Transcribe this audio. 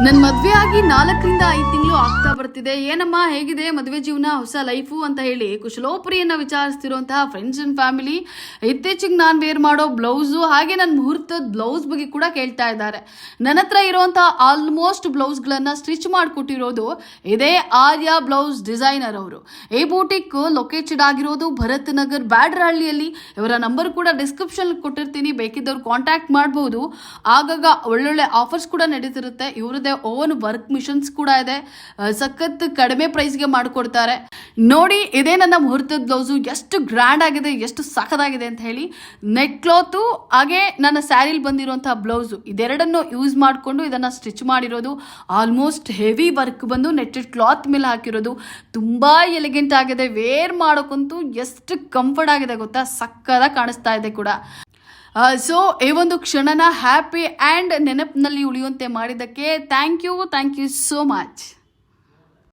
ನನ್ನ ಮದುವೆ ಆಗಿ 4-5 ತಿಂಗಳು ಆಗ್ತಾ ಬರ್ತಿದೆ. ಏನಮ್ಮ ಹೇಗಿದೆ ಮದುವೆ ಜೀವನ, ಹೊಸ ಲೈಫು ಅಂತ ಹೇಳಿ ಕುಶಲೋಪರಿಯನ್ನು ವಿಚಾರಿಸ್ತಿರುವಂತಹ ಫ್ರೆಂಡ್ಸ್ ಅಂಡ್ ಫ್ಯಾಮಿಲಿ ಇತ್ತೀಚೆಗೆ ನಾನು ವೇರ್ ಮಾಡೋ ಬ್ಲೌಸು ಹಾಗೆ ನನ್ನ ಮುಹೂರ್ತದ ಬ್ಲೌಸ್ ಬಗ್ಗೆ ಕೂಡ ಕೇಳ್ತಾ ಇದ್ದಾರೆ. ನನ್ನ ಹತ್ರ ಇರುವಂತಹ ಆಲ್ಮೋಸ್ಟ್ ಬ್ಲೌಸ್ಗಳನ್ನು ಸ್ಟಿಚ್ ಮಾಡಿಕೊಟ್ಟಿರೋದು ಇದೇ ಆರ್ಯ ಬ್ಲೌಸ್ ಡಿಸೈನರ್ ಅವರು. ಈ ಬೂಟಿಕ್ ಲೊಕೇಟೆಡ್ ಆಗಿರೋದು ಭರತ್ ನಗರ್ ಬ್ಯಾಡ್ರಹಳ್ಳಿಯಲ್ಲಿ. ಇವರ ನಂಬರ್ ಕೂಡ ಡಿಸ್ಕ್ರಿಪ್ಷನ್ ಕೊಟ್ಟಿರ್ತೀನಿ, ಬೇಕಿದ್ದವ್ರು ಕಾಂಟ್ಯಾಕ್ಟ್ ಮಾಡಬಹುದು. ಆಗಾಗ ಒಳ್ಳೊಳ್ಳೆ ಆಫರ್ಸ್ ಕೂಡ ನಡೀತಿರುತ್ತೆ. ಇವ್ರದೇ ಓನ್ ವರ್ಕ್ ಮಿಷನ್ಸ್ ಕೂಡ ಇದೆ, ಸಖತ್ ಕಡಿಮೆ ಪ್ರೈಸ್ಗೆ ಮಾಡಿಕೊಡ್ತಾರೆ. ನೋಡಿ, ಇದೇ ನನ್ನ ಮುಹೂರ್ತದ ಬ್ಲೌಸು ಎಷ್ಟು ಗ್ರ್ಯಾಂಡ್ ಆಗಿದೆ, ಎಷ್ಟು ಸಖತ್ತಾಗಿದೆ ಅಂತ ಹೇಳಿ. ನೆಟ್ ಕ್ಲಾತು ಹಾಗೆ ನನ್ನ ಸ್ಯಾರಿಲ್ ಬಂದಿರುವಂತಹ ಬ್ಲೌಸು ಇದೆರಡನ್ನು ಯೂಸ್ ಮಾಡಿಕೊಂಡು ಇದನ್ನು ಸ್ಟಿಚ್ ಮಾಡಿರೋದು. ಆಲ್ಮೋಸ್ಟ್ ಹೆವಿ ವರ್ಕ್ ಬಂದು ನೆಟ್ಟೆಡ್ ಕ್ಲಾತ್ ಮೇಲೆ ಹಾಕಿರೋದು. ತುಂಬ ಎಲಿಗೆಂಟ್ ಆಗಿದೆ, ವೇರ್ ಮಾಡೋಕ್ಕಂತೂ ಎಷ್ಟು ಕಂಫರ್ಟ್ ಆಗಿದೆ ಗೊತ್ತಾ, ಸಕ್ಕದಾಗಿ ಕಾಣಿಸ್ತಾ ಇದೆ ಕೂಡ. ಸೊ ಈ ಒಂದು ಕ್ಷಣನ ಹ್ಯಾಪಿ ಆ್ಯಂಡ್ ನೆನಪಿನಲ್ಲಿ ಉಳಿಯುವಂತೆ ಮಾಡಿದ್ದಕ್ಕೆ ಥ್ಯಾಂಕ್ ಯು ಸೋ ಮಚ್.